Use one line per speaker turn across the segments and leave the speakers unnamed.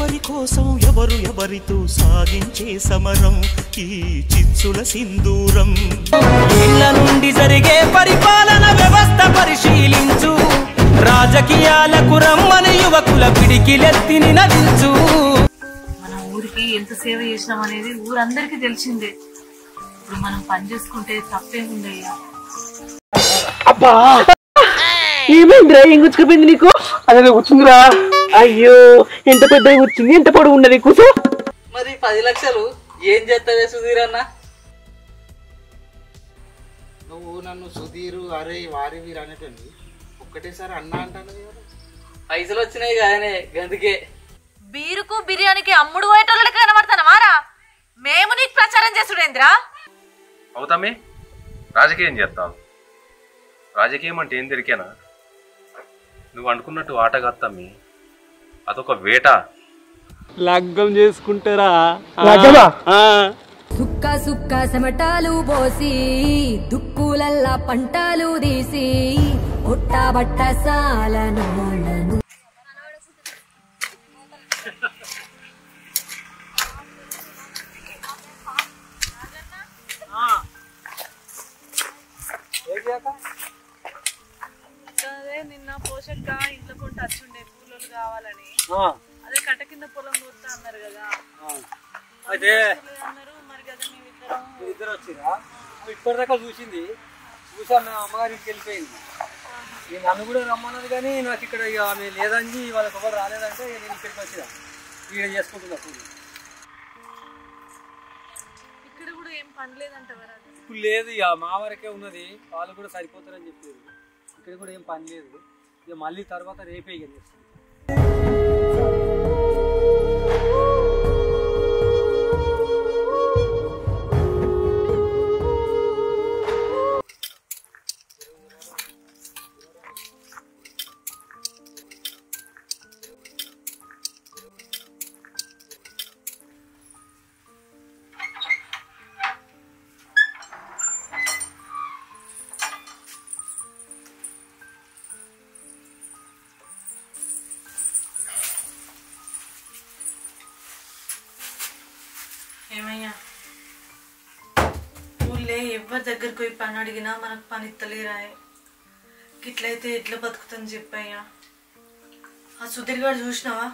ఎవరి కోసం ఎవరు ఎవరితో సాగించే సమరం ఈ చిచ్చుల సింధూరం. ఇళ్ళ నుండి జరిగే పరిపాలన వ్యవస్థ పరిశీలించు, రాజకీయాలకు రమ్మని యువకుల పిడికిలెత్తి నినదించు.
మన ఊరికి ఎంత సేవ చేసినాం అనేది ఊరందరికీ తెలిసిందే. ఇప్పుడు మనం పని చేసుకుంటే తప్పేముందయ్యా.
అబ్బా ఏమైందిరా? ఏం గుచ్చుకుపోయింది నీకు? అదే కూర్చుందిరా. అయ్యో ఎంత పెద్దగా కూర్చుంది, ఎంత పొడుగు ఉన్నది కూర్చో.
మరి 10 లక్షలు ఏం చేస్తావే సుధీర్ అన్న?
నువ్వు నన్ను సుధీరు అరే వారి వీరు అనేటండి ఒక్కటేసారి అన్నా అంటాను.
పైసలు వచ్చినాయి కానీ గందుకే.
బీరుకు బిర్యానీకి అమ్ముడు పోయేటోళ్ళకి కనబడతానమారా? మేము నీకు ప్రచారం చేసుడేంద్రా?
అవుతామే రాజకీయం చేస్తాం. రాజకీయం అంటే ఏం దొరికేనా? నువ్వు అనుకున్నట్టు ఆట కాత్తమ్మి, అదొక వేట.
లగ్గం చేసుకుంటారా?
సుక్క సుక్క సమటాలు పోసి దుక్కులల్లా పంటలు తీసి ఒట్టబట్ట సాలను.
అదే నిన్న పోషక్క ఇంట్లో కొంటే వచ్చుండే పూలు కావాలని. అదే కట్ట కింద పొలం పోతా అన్నారు కదా.
అయితే
అన్నారు మరి కదా మేమిద్దరం.
ఇద్దరు వచ్చిరా? ఇప్పటిదాకా చూసింది, చూసా అమ్మగారికి వెళ్ళిపోయింది. నన్ను కూడా రమ్మన్నది కానీ నాకు ఇక్కడ ఇక ఆమె లేదని వాళ్ళకి ఎవరు రాలేదంటే నేను ఇక్కడికి వచ్చినా వీడియో చేసుకుంటున్నా.
ఇక్కడ కూడా ఏం పని లేదంటవరా?
ఇప్పుడు లేదు, ఇక మా వరకే ఉన్నది, వాళ్ళు కూడా సరిపోతారని చెప్పారు. ఇక్కడ కూడా ఏం పని లేదు, ఇక మళ్ళీ తర్వాత రేపే ఇక చేస్తాను.
ఏమయ్యా ఊళ్ళే ఎవరి దగ్గరికి పోయి పని అడిగినా మనకు పని ఇత్తలేరాయే. గిట్లయితే ఎట్లా బతుకుతుంది చెప్పయ్యా. ఆ సుధీర్ గారు చూసినావా?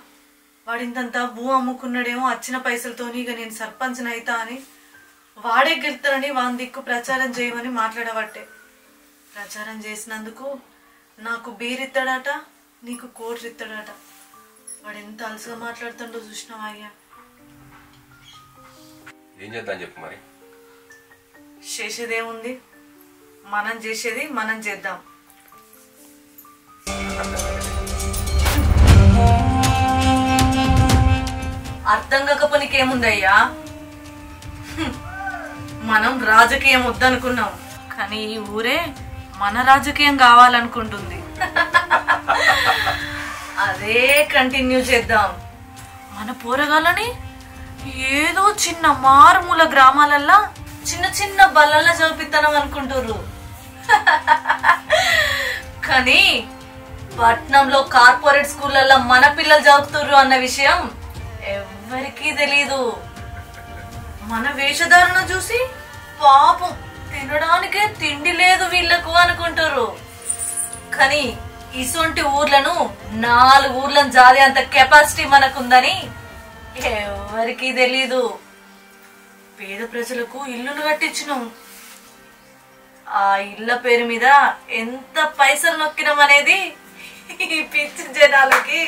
వాడింతంతా భూ అమ్ముకున్నాడేమో వచ్చిన పైసలతోని ఇక నేను సర్పంచ్ని అవుతా అని వాడే గెలుతానని వాని దిక్కు ప్రచారం చేయమని మాట్లాడబట్టే. ప్రచారం చేసినందుకు నాకు బీరిస్తాడట, నీకు కోట్లు ఇస్తాడట. వాడు ఎంత అలసగా మాట్లాడుతుండో చూసినావా అయ్యా?
ఏం చేద్దాం చెప్పు మరి.
చేసేదేముంది, మనం చేసేది మనం చేద్దాం. అర్థం కాకపోతే నీకేముందయ్యా? మనం రాజకీయం వద్దనుకున్నాం, కానీ ఈ ఊరే మన రాజకీయం కావాలనుకుంటుంది. అదే కంటిన్యూ చేద్దాం. మన పోరగాళ్ళని ఏదో చిన్న మారుమూల గ్రామాలల్లా చిన్న చిన్న బల్లల్లా చదివిస్తానం అనుకుంటుర్రు. కానీ పట్నంలో కార్పొరేట్ స్కూళ్ళల్లో మన పిల్లలు చదువుతుర్రు అన్న విషయం ఎవరికీ తెలీదు. మన వేషధారణ చూసి పాపం తినడానికే తిండి లేదు వీళ్ళకు అనుకుంటారు. కానీ ఇసొంటి ఊర్లను 4 ఊర్లను జాదే అంత కెపాసిటీ మనకుందని ఎవరికీ తెలీదు. పేద ప్రజలకు ఇల్లులు కట్టించినాం. ఆ ఇళ్ళ పేరు మీద ఎంత పైసలు నొక్కినాం అనేది ఈ పిచ్చి జనాలకి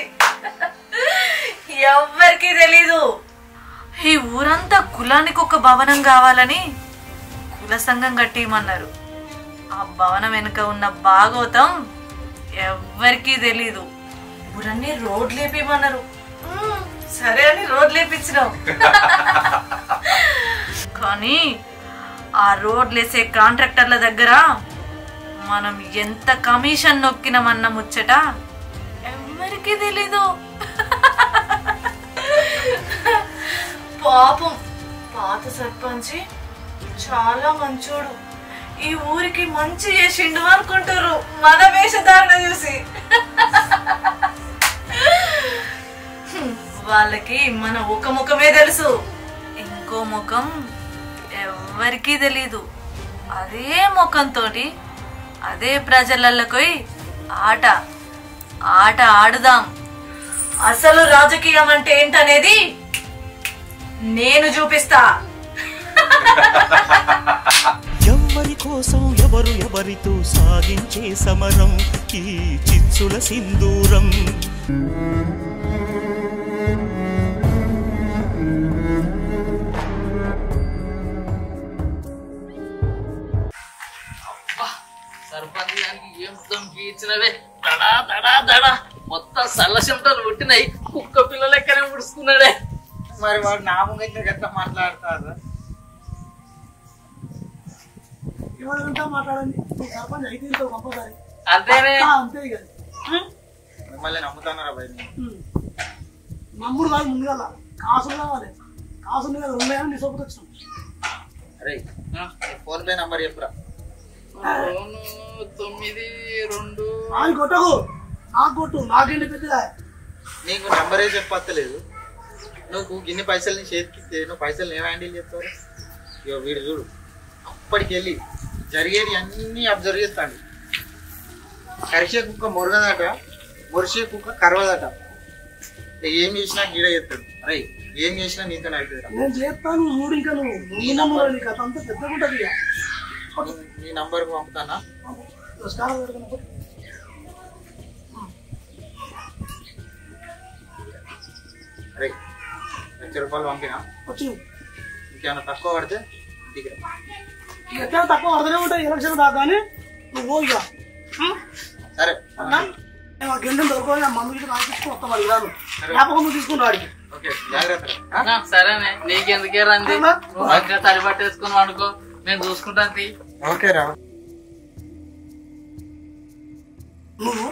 ఎవ్వరికీ తెలీదు. ఈ ఊరంతా కులానికి ఒక భవనం కావాలని కుల సంఘం కట్టిమన్నారు. ఆ భవనం వెనుక ఉన్న భాగవతం ఎవ్వరికీ తెలీదు. ఊరన్నీ రోడ్లు వేపిమన్నారు. సరే అని రోడ్లు వేపించినాం. కానీ ఆ రోడ్లు వేసే కాంట్రాక్టర్ల దగ్గర మనం ఎంత కమిషన్ నొక్కినామన్న ముచ్చట ఎవరికీ తెలీదు. పాపం పాత సర్పంచి చాలా మంచోడు, ఈ ఊరికి మంచి చేసిండు అనుకుంటారు మన వేషధారణ చూసి. వాళ్ళకి మన ఒక ముఖమే తెలుసు, ఇంకో ముఖం ఎవరికీ తెలీదు. అదే ముఖంతో అదే ప్రజలకి ఆట ఆట ఆడుదాం. అసలు రాజకీయం అంటే ఏంటనేది నేను చూపిస్తా.
ఎవరి కోసం ఎవరితో సాగించే సమరం ఈ చిచ్చుల సింధూరం.
సర్పంచ్ గారికి ఏం ఇచ్చినవే దడా దడా దడా మొత్తం సల్ల చెమటలు పుట్టినాయి. కుక్క పిల్ల లెక్కనే పుడుచుకున్నాడే.
మరి వాడు నా ముంగ ఎట్లా మాట్లాడతారు?
మాట్లాడండి సర్పంచ్ అయితే కంపల్సరీ
అంతేనే
అంతే ఇక
మిమ్మల్ని నమ్ముతున్నారా భయ?
నమ్ముడు కాదు, ముందుగా కాసులు కావాలి. కాసులు కదా ఉన్నాయని నీ సోపు వచ్చినాం.
అరే ఫోన్ పే నంబర్ చెప్పురా.
92
అది కొట్టకు, నాకు కొట్టు, నాకేంటి పెద్దదా.
నీకు నంబరే చెప్పలేదు. నువ్వు గిన్ని పైసలు నీ చేతికిస్తే నువ్వు పైసలు ఏం హ్యాండిల్ చెప్తావు? ఇక వీడు చూడు అప్పటికి వెళ్ళి జరిగేది అన్నీ అబ్జర్వ్ చేస్తాడు. కరిసే కుక్క మొరగదట, మొరిసే కుక్క కరవదట. ఏం చేసినా గీడ చేస్తాడు. అరే ఏం చేసినా నీతో అవుతుంది.
నేను చేస్తాను చూడు. ఇంకా నువ్వు నమ్మురా, నీకు అత అంతా పెద్దగా ఉంటుంది. ఇక
నీ నంబర్కి పంపుతానా?
నమస్కారం పెడతాను.
అరే 1,00,000 రూపాయలు పంపినా.
వచ్చి
ఇంకేమైనా తక్కువ పడితే దిగిరా.
ఎక్కడ తక్కువ అర్థమే ఉంటాయి ఎలక్షన్ దాకా అని నువ్వు పో ఇక.
సరే
గెండం దొరకని మందు గిట్ట రాసిస్తూ వస్తాం. మరి రాను జ్ఞాపకం తీసుకుంటా వాడికి.
ఓకే జాగ్రత్త.
సరేనే నీకెందుకే రండి, బాగా తడి పట్టేసుకుని అనుకో, నేను చూసుకుంటాను.
ఓకే రా.
నువ్వు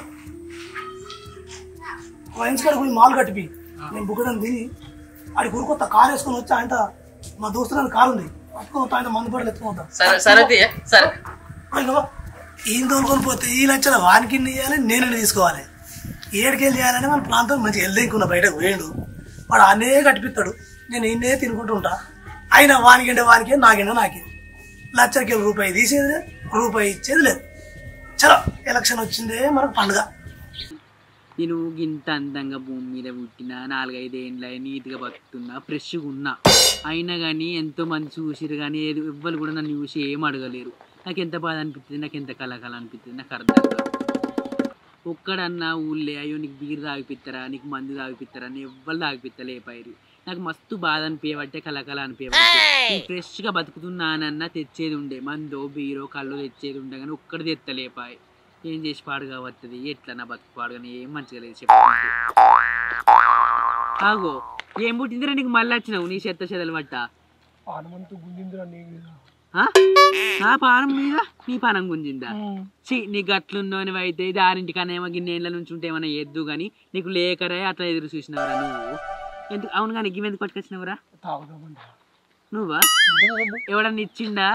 వైన్స్ కాడ పోయి మాల్ కట్టిపి, నేను బుక్కడం తిని ఆడి కొడుకొత్త కారు వేసుకొని వచ్చి ఆయన మా దోస్తులని కారు ఉంది పట్టుకొని వస్తా, ఆయన మందు పడలు ఎత్తుకుంటా.
సరే సరే సరే.
ఈయన తోలుకొని పోతే ఈ లక్షల వానికి ఇవ్వాలి, నేను తీసుకోవాలి. ఏడుకెళ్ళి చేయాలని మన ప్రాంతం మంచిగా వెళ్ళేకున్నా. బయటకు వేయండు వాడు అనే కట్టిపిస్తాడు, నేను ఈయనే తినుకుంటూ ఉంటా. అయినా వానికంటే వానికే, నాకంటే నాకే. లక్షకి రూపాయి తీసేది లేదు, రూపాయి ఇచ్చేది లేదు. చలో ఎలక్షన్ వచ్చిందే మనకు పండుగ.
నేను ఇంత అందంగా భూమి మీద పుట్టిన 4-5 ఏండ్ల నీట్గా బతుకుతున్నా, ఫ్రెష్గా ఉన్నా. అయినా కానీ ఎంతో మంది చూసిరు కానీ ఎవ్వరు కూడా నన్ను చూసి ఏం అడగలేరు. నాకు ఎంత బాధ అనిపిస్తుంది, నాకు ఎంత కళకళ అనిపిస్తుంది, నాకు అర్థం కాదు. ఒక్కడన్నా ఊళ్ళే అయ్యో నీకు బీరు తాగిపిస్తారా, నీకు మందు తాగిపిస్తారా అని ఎవ్వరు తాగిపిస్తలేపారు. నాకు మస్తు బాధ అనిపించబట్టే, కళకళ అనిపించబట్టే. నేను ఫ్రెష్గా బతుకుతున్నానన్నా తెచ్చేది ఉండే, మందో బీరో కళ్ళు తెచ్చేది ఉండే కానీ ఒక్కటి తెత్తలేపాయి. ఏం చేసి పాడుగా వస్తుంది, ఎట్లా నా బతుకు పాడుగానే ఏం మంచిగా లేదు చెప్పుకుంటే. ఆగో ఏం పుట్టిందిరా నీకు మళ్ళీ వచ్చినావు నీ చెత్త చెదలు పట్ట? నా పానం మీద నీ పానం గుంజిందా? నీకు అట్లున్నావు అయితే దారింటికన్నా ఏమో గిన్నెళ్ళ నుంచి ఉంటే ఏమైనా ఎద్దు కానీ నీకు లేకరే అట్లా ఎదురు చూసినవరా నువ్వు? ఎందుకు అవును కానీ గిన్నెందుకు పట్టుకొచ్చినవరా? నువ్వా ఎవడన్నా ఇచ్చిండా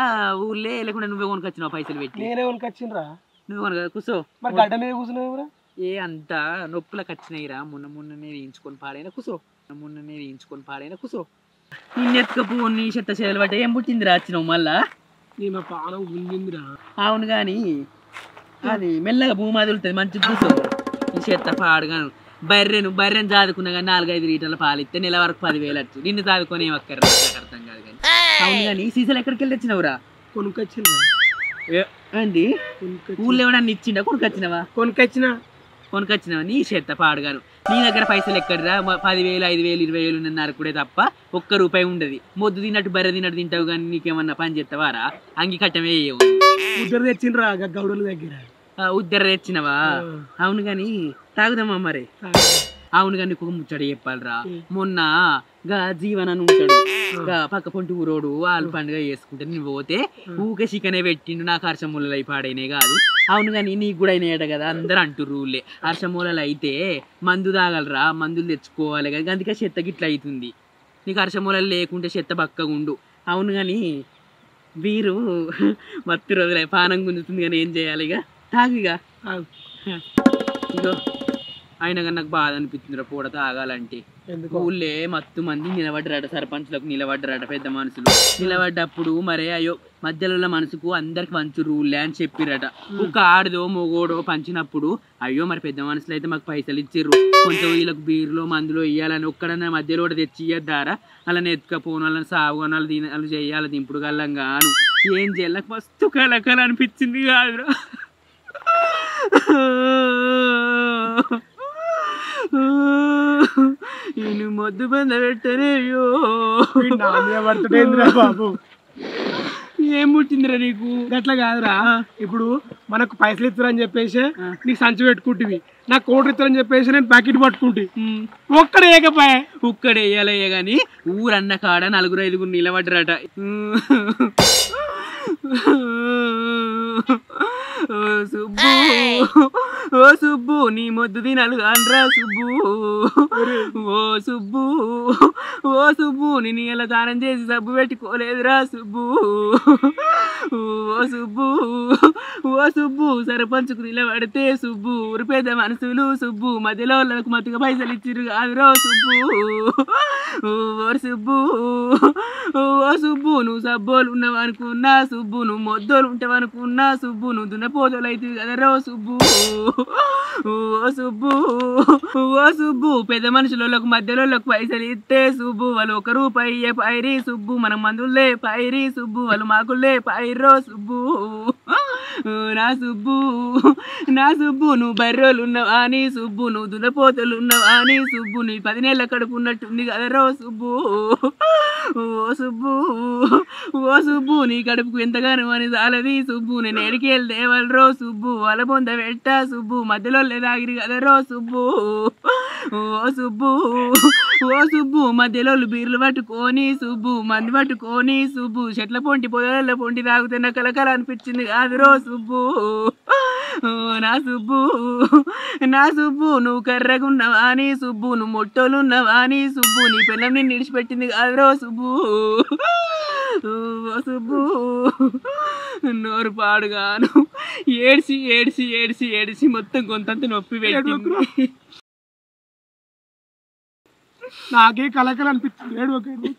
ఊళ్ళే, లేకుండా నువ్వే కొనుకొచ్చినావు పైసలు పెట్టి?
నేనే కొనుకొచ్చిండ్రా.
నువ్వు కొనుక కూర్చో.
గడ్డ మీద కూర్చున్నావురా?
ఏ అంతా నొప్పులకు వచ్చినాయిరా, మొన్ననే వేయించుకొని పాడైనా కూర్చో, మొన్ననే వేయించుకొని పాడైనా కూర్చో. నిన్నెత్తుకపో నీ చెత్త చేయాలి బట్ట ఏం పుట్టిందిరా వచ్చినావు మళ్ళా?
నేను పానం గుంజిందిరా.
అవును కానీ అది మెల్లగా భూమి అదులుతుంది మంచి కూర్చో. నీ చెత్త పాడుగాను బర్రెను చాదుకున్నా కానీ 4-5 లీటర్ల పాలు ఇస్తే నెల వరకు 10,000 వచ్చు. నిన్ను చాదుకొని ఏమక్కర నాకు అర్థం కాదు కానీ. అవును కానీ సీసాలు ఎక్కడికి వెళ్ళి వచ్చినావురా?
కొనుకొచ్చిండ్రా.
ఏంది ఊళ్ళో ఎవడన్నా ఇచ్చిండా? కొనుకొచ్చినావా? కొనుకొచ్చినావా? నీ చెత్త పాడుగాను. నీ దగ్గర పైసలు ఎక్కడరా? 10,000, 5,000, 20,000 ఉన్నన్నారు కూడా తప్ప ₹1 ఉండదు. మొద్దు తిన్నట్టు బర్రె తిన్నట్టు తింటావు కానీ నీకేమన్నా పని చేస్తావారా? అంగి కట్టమే
ఉద్దరు తెచ్చిండ్రా గౌడల దగ్గర.
ఉద్దర తెచ్చినవా? అవును కానీ తాగుదామా మరి? అవును కానీ నీకు ముచ్చట చెప్పాలరా. మొన్న గా జీవనాన్ని ఉంటాడు పక్క పొంటి ఊరోడు వాళ్ళు పండుగ చేసుకుంటే నేను పోతే ఊకే చికెనే పెట్టిండు. నాకు హర్షమూలలు అయి పాడైనే కాదు. అవును కానీ నీకు కూడా అయినాయట కదా అందరు అంటుర్రు ఊళ్ళే. హర్షమూలలు అయితే మందు తాగలరా, మందులు తెచ్చుకోవాలి కదా, అందుకే చెత్త గిట్ల అవుతుంది. నీకు హర్షమూలలు లేకుంటే చెత్త పక్కగా ఉండు. అవును కానీ వీరు మత్తు రోజులే పానం గుంజుతుంది కానీ ఏం చేయాలి? ఇక తాగిగా ఇగో అయినా కానీ నాకు బాధ అనిపిస్తుందిరా పూట తాగాలంటే. ఊళ్ళే మత్తు మంది నిలబడ్డారట, సర్పంచులకు నిలబడ్డారట పెద్ద మనుషులు. నిలబడ్డప్పుడు మరే అయ్యో మధ్యలో మనసుకు అందరికి పంచు రూల్లే అని చెప్పిరట. ఒక ఆడదో మొగోడో పంచినప్పుడు అయ్యో మరి పెద్ద మనుషులు అయితే మాకు పైసలు ఇచ్చిర్రు, కొంచెం వీళ్ళకి బీరులో మందులో ఇవ్వాలని ఒక్కడన్నా మధ్యలో కూడా తెచ్చి ఇయ్యద్దారా, అలా ఎత్తుకపోను వాళ్ళని సాగునాలు దీని చెయ్యాలి దింపుడు గల్లంగాను. ఏం చేయాలకు మస్తు కలకల అనిపించింది కాదురా. నేను మొద్దు బంద పెట్టనేయో
బాబు.
ఏం పుట్టిందిరా నీకు?
అట్లా కాదురా, ఇప్పుడు మనకు పైసలు ఇస్తారని చెప్పేసి నీకు సంచి పెట్టుకుంటుంది, నాకు కోటి ఇస్తారని చెప్పేసి నేను ప్యాకెట్ పట్టుకుంటే ఒక్కడే ఏకపోయా.
ఒక్కడే వేయాలయ్యే గాని ఊరన్న కాడ 4-5 నిలబడ్డరట. సుబ్బు ఓ సుబ్బు నీ మొద్దు తినాలి కానరా సుబ్బు. ఓ సుబ్బు ఓ సుబ్బు నేను ఇలా దానం చేసి సబ్బు పెట్టుకోలేదురా సుబ్బు. ఓ సుబ్బు ఓ సుబ్బు సర్పంచుకు నిలబడితే సుబ్బు ఊరి పెద్ద మనుషులు సుబ్బు మధ్యలో వాళ్ళకు మత్తుగా పైసలు ఇచ్చిర్రు కాదురో సుబ్బు. ఓ సుబ్బు ఓ సుబ్బు నువ్వు సబ్బోలు ఉన్నావు అనుకున్నా సుబ్బు, నువ్వు మొద్దోలు ఉంటావు అనుకున్నా సుబ్బు, నువ్వు దున్నపోతోలు అవుతుంది కదరో సుబ్బు. ఓ సుబ్బు ఓ సుబ్బు పెద్ద మనుషులకు మధ్యలో పైసలు ఇస్తే సుబ్బు వాళ్ళు 1 రూపాయి పైరి సుబ్బు, మనం మందులే పైరి సుబ్బు, వాళ్ళు మాకులే పైరో సుబ్బు. నా సుబ్బు నా సుబ్బు నువ్వు బర్రోలు ఉన్నావా అని సుబ్బు, నువ్వు దున్నపోతలు ఉన్నావా అని సుబ్బు, నీ 10 నెలల కడుపు ఉన్నట్టుంది కదరో సుబ్బు. ఓ సుబ్బు ఓ సుబ్బు నీ కడుపుకు ఎంతగానో అని చాలది సుబ్బు, నేను ఎడికి వెళ్తేవలరో సుబ్బు, వాళ్ళ పొంద పెట్టా సుబ్బు మధ్యలో లేదాగిరి కదరో సుబ్బు. ఓ సుబ్బు ఓ సుబ్బు మధ్యలో బీర్లు పట్టుకొని సుబ్బు మంది పట్టుకొని సుబ్బు చెట్ల పొంటి పొదల పొంటి తాగుతున్న కలకల అనిపించింది కాదురో సుబ్బు. నా సుబ్బు నా సుబ్బు నువ్వు కర్రగున్నావా అని సుబ్బు, నువ్వు మొట్టోలు ఉన్నావా అని సుబ్బు, నీ పిల్లం నిన్ను నిడిచిపెట్టింది కాదురో సుబ్బు. ఓ సుబ్బు నోరు పాడుగాను ఏడ్చి ఏడ్చి ఏడ్చి ఏడ్చి మొత్తం కొంతంత నొప్పి పెట్టింది.
నాకే కలకల అనిపించింది,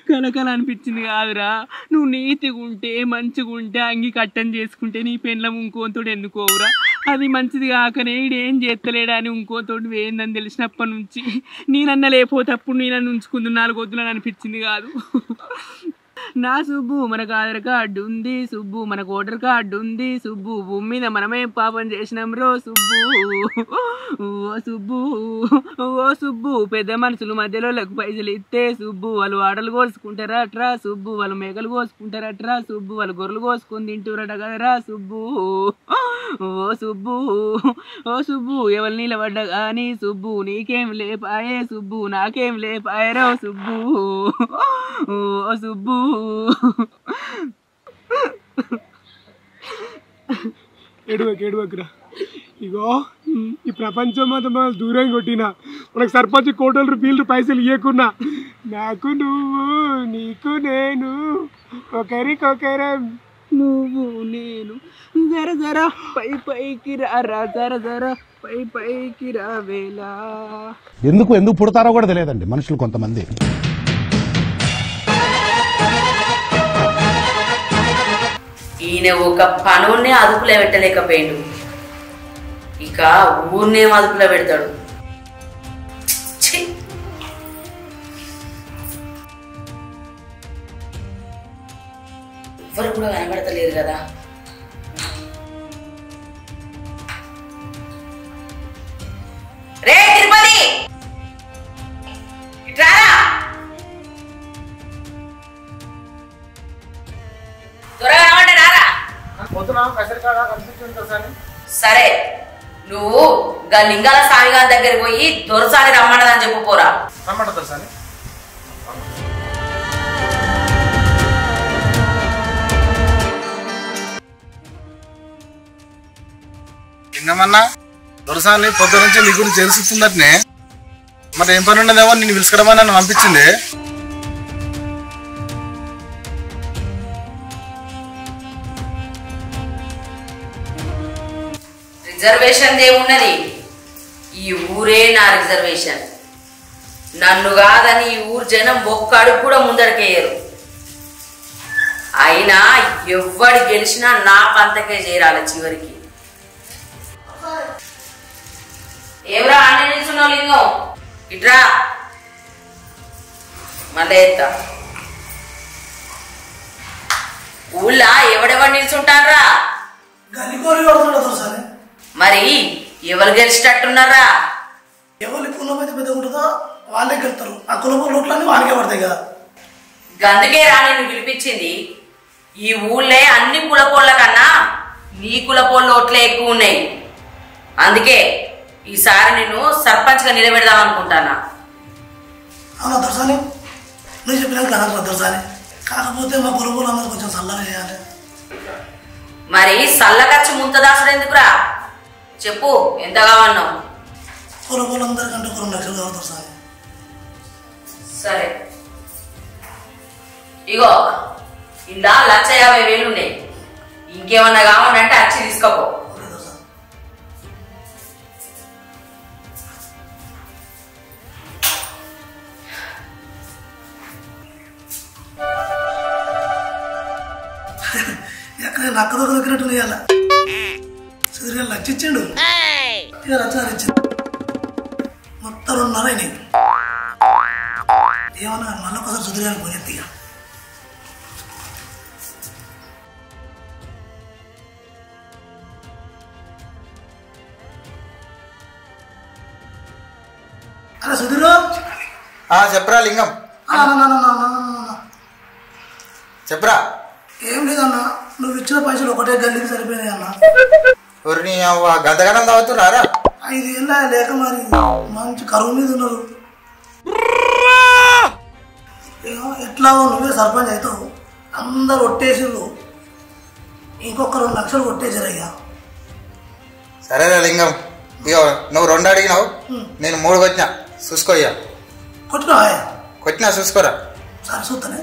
కలకల అనిపించింది కాదురా. నువ్వు నీతిగా ఉంటే మంచిగా ఉంటే అంగి కట్టం చేసుకుంటే నీ పెండ్లం ఇంకోతోడు ఎందుకోవురా, అది మంచిది కాకనే ఈడేం చేస్తలేడా అని ఇంకోతోడు వేయిందని తెలిసినప్పటి నుంచి నేనన్న లేకపోతే అప్పుడు నేను ఉంచుకుంది 4 వద్దులని అనిపించింది కాదు. నా సుబ్బు మనకు ఆధార్ కార్డు ఉంది సుబ్బు, మనకు ఓటర్ కార్డు ఉంది సుబ్బు, భూమి మీద మనమే పాపం చేసినాం రో సుబ్బు. ఓ సుబ్బు ఓ సుబ్బు పెద్ద మనుషులు మధ్యలో పైసలు ఇస్తే సుబ్బు వాళ్ళు ఆడలు కోసుకుంటారట్రా సుబ్బు, వాళ్ళు మేకలు కోసుకుంటారట్రా సుబ్బు, వాళ్ళు గొర్రెలు కోసుకొని తింటురట కదరా సుబ్బు. ఓ సుబ్బు ఓ సుబ్బు ఎవరు నిలబడ్డా కానీ సుబ్బు నీకేం లేపాయే సుబ్బు, నాకేం లేపాయరో సుబ్బు. ఓ సుబ్బు
ఏడువకురా. ఇగో ఈ ప్రపంచం మొత్తం మనం దూరం కొట్టినా, మనకు సర్పంచ్ కోటలు రూపాయలు పైసలు ఇవ్వకున్నా, నాకు నువ్వు నీకు నేను ఒకరికొకరం,
నువ్వు నేను జర జర పైకి రారా, జర జర పైకి రావేలా.
ఎందుకు పుడతారో కూడా తెలియదండి మనుషులు కొంతమంది.
ఈయన ఒక పనునే అదుపులో పెట్టలేకపోయాడు, ఇక ఊరినే అదుపులో పెడతాడు. ఎవరు కూడా కనబడతలేరు కదా. రే తిరుపతి ఇట్రారా, త్వరగా రావండి రారా. సరే నువ్వు గా లింగాల స్వామి గారి దగ్గరికి పోయి దొరసాని రమ్మన్నదని చెప్పు పోరా.
రమ్మంటారు సార్. లింగమన్నా దొరసాని పొద్దు నుంచి నీ గురించి తెలుస్తుందటనే, మరి ఏం పని ఉన్నదేమో నేను పిలుచుకోవడమని నన్ను పంపించింది.
రిజర్వేషన్ ఏమున్నది, ఈ ఊరే నా రిజర్వేషన్. నన్ను కాదని ఈ ఊరు జనం ఒక్క అడుగు కూడా ముందడికేయరు. అయినా ఎవ్వడు గెలిచినా నా పంతకే చేరాలి చివరికి. ఏమరా అన్నీ నిల్చున్నావు లింగం, ఇట్రా మళ్ళీ ఎత్తా. ఊళ్ళా ఎవడెవరు నిల్చుంటారా? మరి ఎవరు గెలిచేటట్టున్నారా?
ఎవరి కులం అయితే పెద్దగా ఉంటుందో వాళ్ళే గెలుతారు. ఆ కులపు లోట్లన్నీ వాళ్ళకే పడతాయి కదా.
గందుకే రా నేను పిలిపించింది. ఈ ఊళ్ళే అన్ని కులపోళ్ళ కన్నా నీ కులపోళ్ళ ఓట్లే ఎక్కువ ఉన్నాయి. అందుకే ఈసారి నిన్ను సర్పంచ్గా నిలబెడదాం అనుకుంటానా.
అవునా దర్శని, నువ్వు చెప్పినా కదా దర్శని. కాకపోతే మా కులపోళ్ళు అందరూ కొంచెం చల్లగా చేయాలి.
మరి సల్లకచ్చి ముంతదాసుడు ఎందుకురా? చెప్పు ఎంత కావన్నావు?
కులపోళ్ళందరికంటే 2 లక్షలు కావాలి దర్శని.
సరే ఇగో ఇలా 1,50,000 ఉన్నాయి. ఇంకేమన్నా కావాలంటే వచ్చి తీసుకోపో.
ఎక్కడ నక్క దొరికినట్టు ఇవ్వాల. సుధీర్ లక్ష ఇచ్చిండు, ఇక రచన ఇచ్చింది. మొత్తం 2.5 అయినాయి. ఏమన్నా మళ్ళీ ఒకసారి సుధీర్ పోయి ఎత్తి. అరే సుధీర్,
చెప్పరా లింగం? చెప్పరా.
ఏం లేదన్నా, నువ్వు ఇచ్చిన పైసలు ఒకటే గల్లీకి సరిపోయినాయి అన్న.
గంతగనం తాగుతున్నారా?
5 ఏళ్ళ లేక మరి మంచి కరువు మీద ఉన్నారు. ఎట్లా నువ్వే సర్పంచ్ అవుతావు, అందరు ఒట్టేసిర్రు. ఇంకొక 2 లక్షలు కొట్టేసారు అయ్యా.
సరేరా లింగం, ఇక నువ్వు 2 అడిగినావు, నేను 3 కొట్టినా. చూసుకోయ్యా. కొట్టినా చూసుకోరా.
సరే చూస్తానే.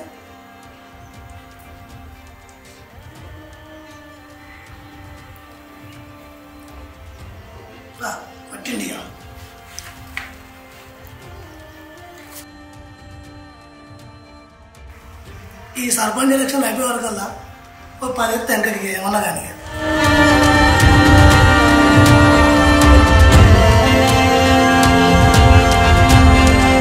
కొట్టిండి. ఈ సర్పంచ్ ఎలక్షన్ అయిపోయే వరకల్లా 10 ఎత్తు వెనకడికి ఏమన్నా కానీ